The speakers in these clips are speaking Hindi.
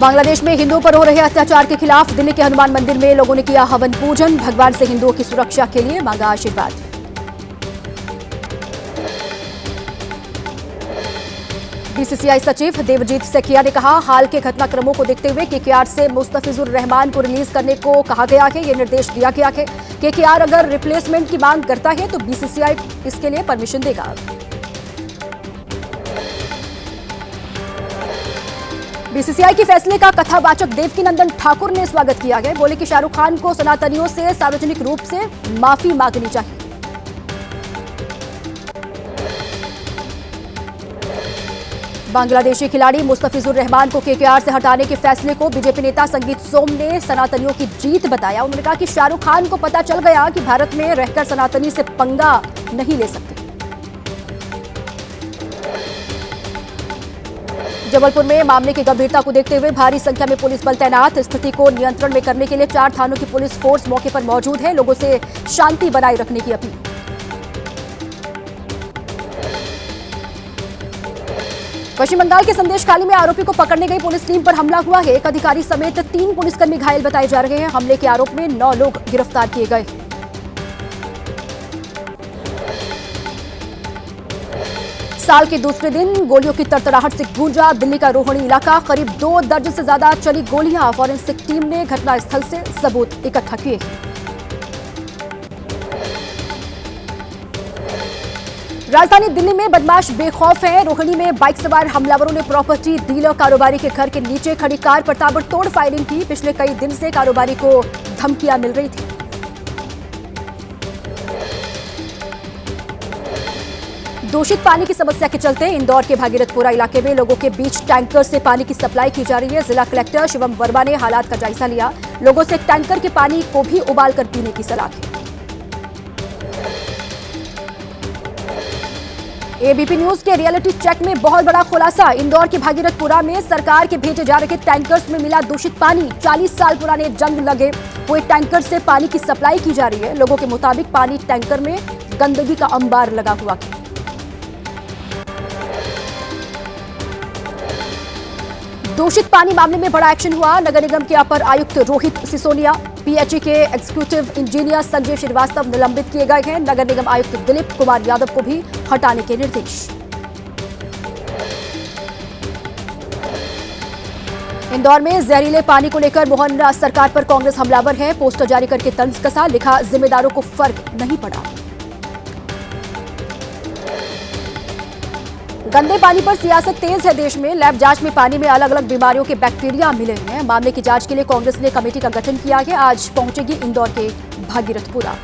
बांग्लादेश में हिंदुओं पर हो रहे अत्याचार के खिलाफ दिल्ली के हनुमान मंदिर में लोगों ने किया हवन पूजन। भगवान से हिंदुओं की सुरक्षा के लिए मांगा आशीर्वाद। बीसीसीआई सचिव देवजीत सेठिया ने कहा, हाल के घटनाक्रमों को देखते हुए केकेआर से मुस्तफिजुर रहमान को रिलीज करने को कहा गया है। ये निर्देश दिया गया है। केकेआर अगर रिप्लेसमेंट की मांग करता है तो बीसीसीआई इसके लिए परमिशन देगा। बीसीसीआई के फैसले का कथावाचक देवकीनंदन ठाकुर ने स्वागत किया है। बोले कि शाहरुख खान को सनातनियों से सार्वजनिक रूप से माफी मांगनी चाहिए। बांग्लादेशी खिलाड़ी मुस्तफिजुर रहमान को केकेआर से हटाने के फैसले को बीजेपी नेता संगीत सोम ने सनातनियों की जीत बताया। उन्होंने कहा कि शाहरुख खान को पता चल गया कि भारत में रहकर सनातनी से पंगा नहीं ले सकते। जबलपुर में मामले की गंभीरता को देखते हुए भारी संख्या में पुलिस बल तैनात। स्थिति को नियंत्रण में करने के लिए 4 थानों की पुलिस फोर्स मौके पर मौजूद है। लोगों से शांति बनाए रखने की अपील। पश्चिम बंगाल के संदेशखाली में आरोपी को पकड़ने गई पुलिस टीम पर हमला हुआ है। एक अधिकारी समेत 3 पुलिसकर्मी घायल बताए जा रहे हैं। हमले के आरोप में 9 लोग गिरफ्तार किए गए। साल के दूसरे दिन गोलियों की तड़तड़ाहट से गूंजा दिल्ली का रोहिणी इलाका। करीब 2 दर्जन से ज्यादा चली गोलियां। फॉरेंसिक टीम ने घटनास्थल से सबूत इकट्ठा किए। राजधानी दिल्ली में बदमाश बेखौफ हैं। रोहिणी में बाइक सवार हमलावरों ने प्रॉपर्टी डीलर कारोबारी के घर के नीचे खड़ी कार पर ताबड़तोड़ फायरिंग की। पिछले कई दिन से कारोबारी को धमकियां मिल रही थी। दूषित पानी की समस्या के चलते इंदौर के भागीरथपुरा इलाके में लोगों के बीच टैंकर से पानी की सप्लाई की जा रही है। जिला कलेक्टर शिवम वर्मा ने हालात का जायजा लिया। लोगों से टैंकर के पानी को भी उबालकर पीने की सलाह की। एबीपी न्यूज के रियलिटी चेक में बहुत बड़ा खुलासा। इंदौर के भागीरथपुरा में सरकार के भेजे जा रहे टैंकर्स में मिला दूषित पानी। 40 साल पुराने जंग लगे हुए टैंकर से पानी की सप्लाई की जा रही है। लोगों के मुताबिक पानी टैंकर में गंदगी का अंबार लगा हुआ है। दूषित पानी मामले में बड़ा एक्शन हुआ। नगर निगम के अपर आयुक्त रोहित सिसोदिया, पीएचई के एग्जीक्यूटिव इंजीनियर संजय श्रीवास्तव निलंबित किए गए हैं। नगर निगम आयुक्त दिलीप कुमार यादव को भी हटाने के निर्देश। इंदौर में जहरीले पानी को लेकर मोहन सरकार पर कांग्रेस हमलावर है। पोस्टर जारी करके तंज कसा, लिखा जिम्मेदारों को फर्क नहीं पड़ा। गंदे पानी पर सियासत तेज है देश में। लैब जांच में पानी में अलग अलग बीमारियों के बैक्टीरिया मिले हैं। मामले की जांच के लिए कांग्रेस ने कमेटी का गठन किया है। आज पहुंचेगी इंदौर के भागीरथपुरा।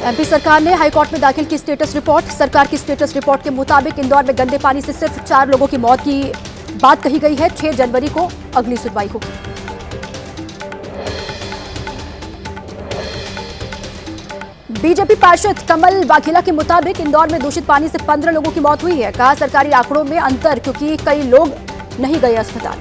एमपी सरकार ने हाईकोर्ट में दाखिल की स्टेटस रिपोर्ट। सरकार की स्टेटस रिपोर्ट के मुताबिक इंदौर में गंदे पानी से सिर्फ 4 लोगों की मौत की बात कही गई है। 6 जनवरी को अगली सुनवाई होगी। बीजेपी पार्षद कमल वाघेला के मुताबिक इंदौर में दूषित पानी से 15 लोगों की मौत हुई है। कहा, सरकारी आंकड़ों में अंतर क्योंकि कई लोग नहीं गए अस्पताल।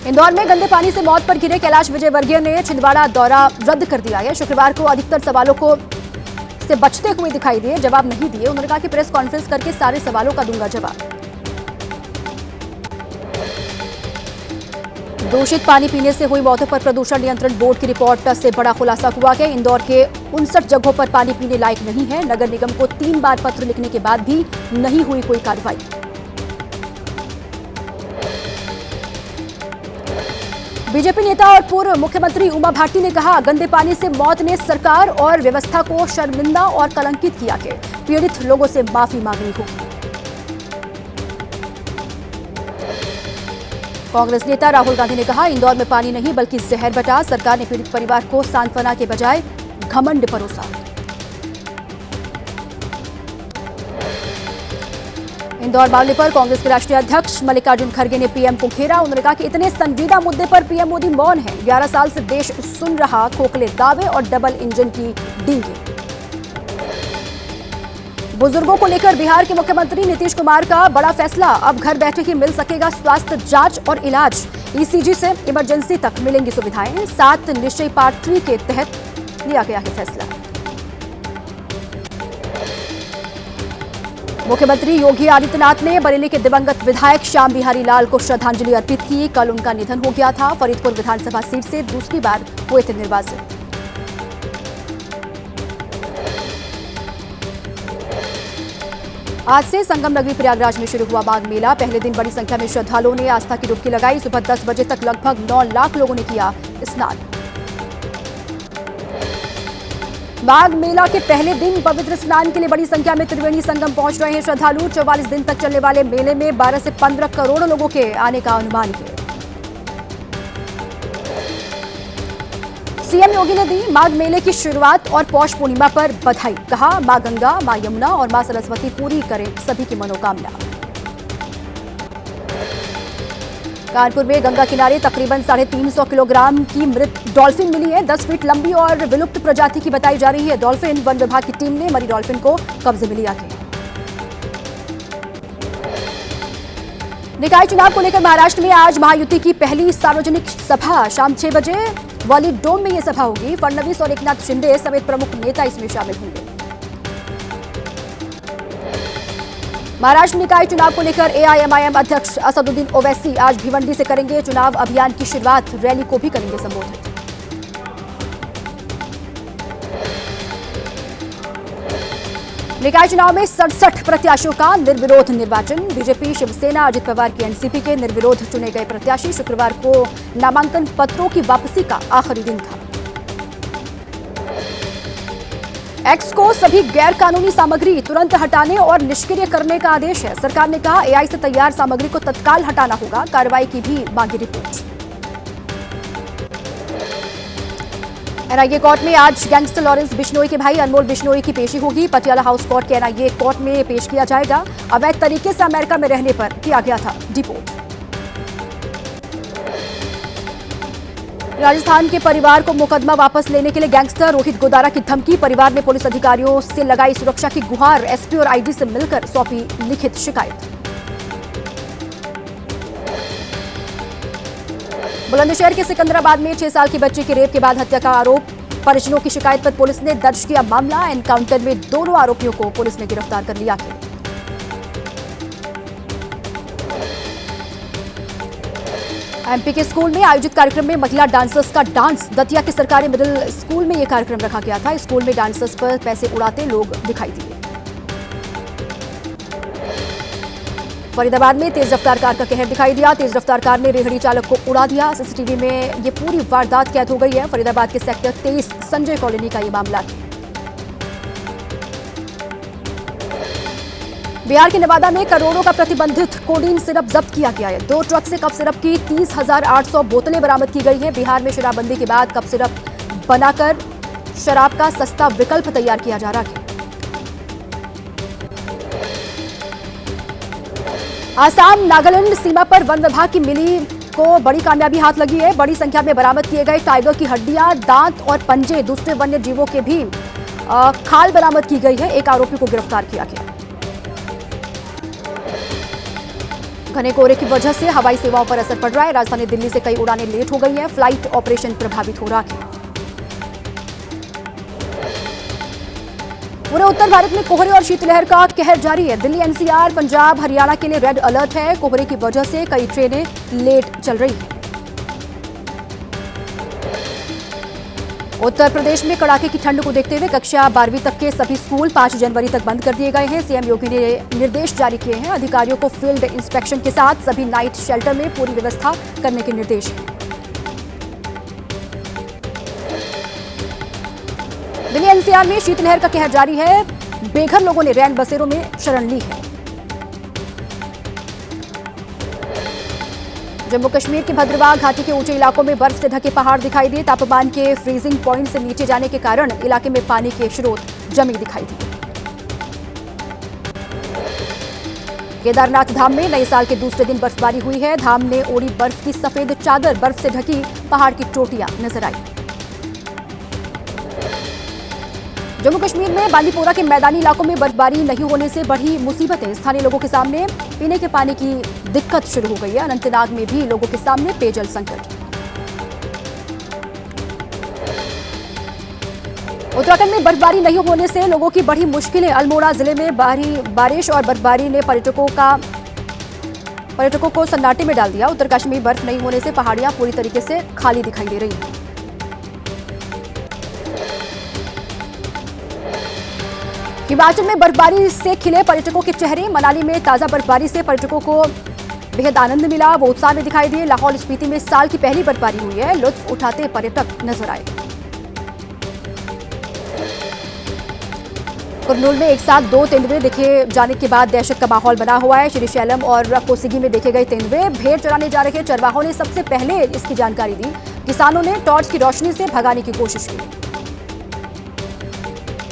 इंदौर में गंदे पानी से मौत पर घिरे कैलाश विजयवर्गीय ने छिंदवाड़ा दौरा रद्द कर दिया है। शुक्रवार को अधिकतर सवालों को से बचते हुए दिखाई दिए, जवाब नहीं दिए। उन्होंने कहा कि प्रेस कॉन्फ्रेंस करके सारे सवालों का दूंगा जवाब। दूषित पानी पीने से हुई मौतों पर प्रदूषण नियंत्रण बोर्ड की रिपोर्ट से बड़ा खुलासा हुआ है। इंदौर के 59 जगहों पर पानी पीने लायक नहीं है। नगर निगम को 3 बार पत्र लिखने के बाद भी नहीं हुई कोई कार्रवाई। बीजेपी नेता और पूर्व मुख्यमंत्री उमा भारती ने कहा, गंदे पानी से मौत ने सरकार और व्यवस्था को शर्मिंदा और कलंकित किया है। पीड़ित लोगों से माफी मांगनी होगी। कांग्रेस नेता राहुल गांधी ने कहा, इंदौर में पानी नहीं बल्कि जहर बटा। सरकार ने पीड़ित परिवार को सांत्वना के बजाय घमंड परोसा। इंदौर मामले पर कांग्रेस के राष्ट्रीय अध्यक्ष मल्लिकार्जुन खड़गे ने पीएम को घेरा। उन्होंने कहा कि इतने संजीदा मुद्दे पर पीएम मोदी मौन है। 11 साल से देश सुन रहा खोखले दावे और डबल इंजन की डींगे। बुजुर्गों को लेकर बिहार के मुख्यमंत्री नीतीश कुमार का बड़ा फैसला। अब घर बैठे ही मिल सकेगा स्वास्थ्य जांच और इलाज। ईसीजी से इमरजेंसी तक मिलेंगी सुविधाएं। 7 निश्चय पार्ट 3 के तहत लिया गया है फैसला। मुख्यमंत्री योगी आदित्यनाथ ने बरेली के दिवंगत विधायक श्याम बिहारी लाल को श्रद्धांजलि अर्पित की। कल उनका निधन हो गया था। फरीदपुर विधानसभा सीट से दूसरी बार हुए थे निर्वाचित। आज से संगम नगरी प्रयागराज में शुरू हुआ माघ मेला। पहले दिन बड़ी संख्या में श्रद्धालुओं ने आस्था की डुबकी लगाई। सुबह 10 बजे तक लगभग 9 लाख लोगों ने किया स्नान। माघ मेला के पहले दिन पवित्र स्नान के लिए बड़ी संख्या में त्रिवेणी संगम पहुंच रहे हैं श्रद्धालु। 44 दिन तक चलने वाले मेले में 12 से 15 करोड़ लोगों के आने का अनुमान है। सीएम योगी ने दी माघ मेले की शुरुआत और पौष पूर्णिमा पर बधाई। कहा, मां गंगा, मां यमुना और मां सरस्वती पूरी करें सभी की मनोकामना। कानपुर में गंगा किनारे तकरीबन 350 किलोग्राम की मृत डॉल्फिन मिली है। 10 फीट लंबी और विलुप्त प्रजाति की बताई जा रही है डॉल्फिन। वन विभाग की टीम ने मरी डॉल्फिन को कब्जे में लिया है। निकाय चुनाव को लेकर महाराष्ट्र में आज महायुति की पहली सार्वजनिक सभा। शाम 6 बजे वाली डोम में यह सभा होगी। फडणवीस और एकनाथ शिंदे समेत प्रमुख नेता इसमें शामिल होंगे। महाराष्ट्र निकाय चुनाव को लेकर एआईएमआईएम अध्यक्ष असदुद्दीन ओवैसी आज भिवंडी से करेंगे चुनाव अभियान की शुरुआत। रैली को भी करेंगे संबोधित। निकाय चुनाव में 67 प्रत्याशियों का निर्विरोध निर्वाचन। बीजेपी, शिवसेना, अजित पवार की एनसीपी के निर्विरोध चुने गए प्रत्याशी। शुक्रवार को नामांकन पत्रों की वापसी का आखिरी दिन था। एक्स को सभी गैर कानूनी सामग्री तुरंत हटाने और निष्क्रिय करने का आदेश है। सरकार ने कहा, एआई से तैयार सामग्री को तत्काल हटाना होगा। कार्रवाई की भी मांगी रिपोर्ट। एनआईए कोर्ट में आज गैंगस्टर लॉरेंस बिश्नोई के भाई अनमोल बिश्नोई की पेशी होगी। पटियाला हाउस कोर्ट के एनआईए कोर्ट में पेश किया जाएगा। अवैध तरीके से अमेरिका में रहने पर किया गया था डिपोर्ट। राजस्थान के परिवार को मुकदमा वापस लेने के लिए गैंगस्टर रोहित गोदारा की धमकी। परिवार ने पुलिस अधिकारियों से लगाई सुरक्षा की गुहार। एसपी और आईजी से मिलकर सौंपी लिखित शिकायत। बुलंदशहर के सिकंदराबाद में 6 साल की बच्ची की रेप के बाद हत्या का आरोप। परिजनों की शिकायत पर पुलिस ने दर्ज किया मामला। एनकाउंटर में दोनों आरोपियों को पुलिस ने गिरफ्तार कर लिया है। एमपी के स्कूल में आयोजित कार्यक्रम में महिला डांसर्स का डांस। दतिया के सरकारी मिडिल स्कूल में यह कार्यक्रम रखा गया था। स्कूल में डांसर्स पर पैसे उड़ाते लोग दिखाई दिए। फरीदाबाद में तेज रफ्तार कार का कहर दिखाई दिया। तेज रफ्तार कार ने रेहड़ी चालक को उड़ा दिया। सीसीटीवी में ये पूरी वारदात कैद हो गई है। फरीदाबाद के सेक्टर 23 संजय कॉलोनी का ये मामला है। बिहार के नवादा में करोड़ों का प्रतिबंधित कोडीन सिरप जब्त किया गया है। 2 ट्रक से कफ सिरप की 30,800 बोतलें बरामद की गई है। बिहार में शराबबंदी के बाद कफ सिरप बनाकर शराब का सस्ता विकल्प तैयार किया जा रहा है। आसाम नागालैंड सीमा पर वन विभाग की मिली को बड़ी कामयाबी हाथ लगी है। बड़ी संख्या में बरामद किए गए टाइगर की हड्डियां, दांत और पंजे। दूसरे वन्य जीवों के भी खाल बरामद की गई है। एक आरोपी को गिरफ्तार किया गया। घने कोहरे की वजह से हवाई सेवाओं पर असर पड़ रहा है। राजधानी दिल्ली से कई उड़ानें लेट हो गई हैं। फ्लाइट ऑपरेशन प्रभावित हो रहा है। पूरे उत्तर भारत में कोहरे और शीतलहर का कहर जारी है। दिल्ली, एनसीआर, पंजाब, हरियाणा के लिए रेड अलर्ट है। कोहरे की वजह से कई ट्रेनें लेट चल रही हैं। उत्तर प्रदेश में कड़ाके की ठंड को देखते हुए कक्षा 12वीं तक के सभी स्कूल 5 जनवरी तक बंद कर दिए गए हैं। सीएम योगी ने निर्देश जारी किए हैं। अधिकारियों को फील्ड इंस्पेक्शन के साथ सभी नाइट शेल्टर में पूरी व्यवस्था करने के निर्देश हैं। दिल्ली एनसीआर में शीतलहर का कहर जारी है। बेघर लोगों ने रैन बसेरों में शरण ली है। जम्मू कश्मीर के भद्रवाह घाटी के ऊंचे इलाकों में बर्फ से ढके पहाड़ दिखाई दिए। तापमान के फ्रीजिंग पॉइंट से नीचे जाने के कारण इलाके में पानी के स्रोत जमे दिखाई दिए। केदारनाथ धाम में नए साल के दूसरे दिन बर्फबारी हुई है। धाम ने ओढ़ी बर्फ की सफेद चादर। बर्फ से ढकी पहाड़ की चोटियां नजर आई। जम्मू कश्मीर में बांदीपोरा के मैदानी इलाकों में बर्फबारी नहीं होने से बढ़ी मुसीबतें। स्थानीय लोगों के सामने पीने के पानी की दिक्कत शुरू हो गई है। अनंतनाग में भी लोगों के सामने पेयजल संकट। उत्तराखंड में बर्फबारी नहीं होने से लोगों की बढ़ी मुश्किलें। अल्मोड़ा जिले में भारी बारिश और बर्फबारी ने पर्यटकों को सन्नाटे में डाल दिया। उत्तरकाशी में बर्फ नहीं होने से पहाड़ियां पूरी तरीके से खाली दिखाई दे रही हैं। हिमाचल में बर्फबारी से खिले पर्यटकों के चेहरे। मनाली में ताजा बर्फबारी से पर्यटकों को बेहद आनंद मिला, वो उत्साह में दिखाई दिए। लाहौल स्पीति में साल की पहली बर्फबारी हुई है, लुत्फ उठाते पर्यटक नजर आए। कुरनूल में एक साथ 2 तेंदुए देखे जाने के बाद दहशत का माहौल बना हुआ है। श्रीशैलम और कोसिगी में देखे गए तेंदुए भेड़ चराने जा रहे चरवाहों ने सबसे पहले इसकी जानकारी दी। किसानों ने टॉर्च की रोशनी से भगाने की कोशिश की।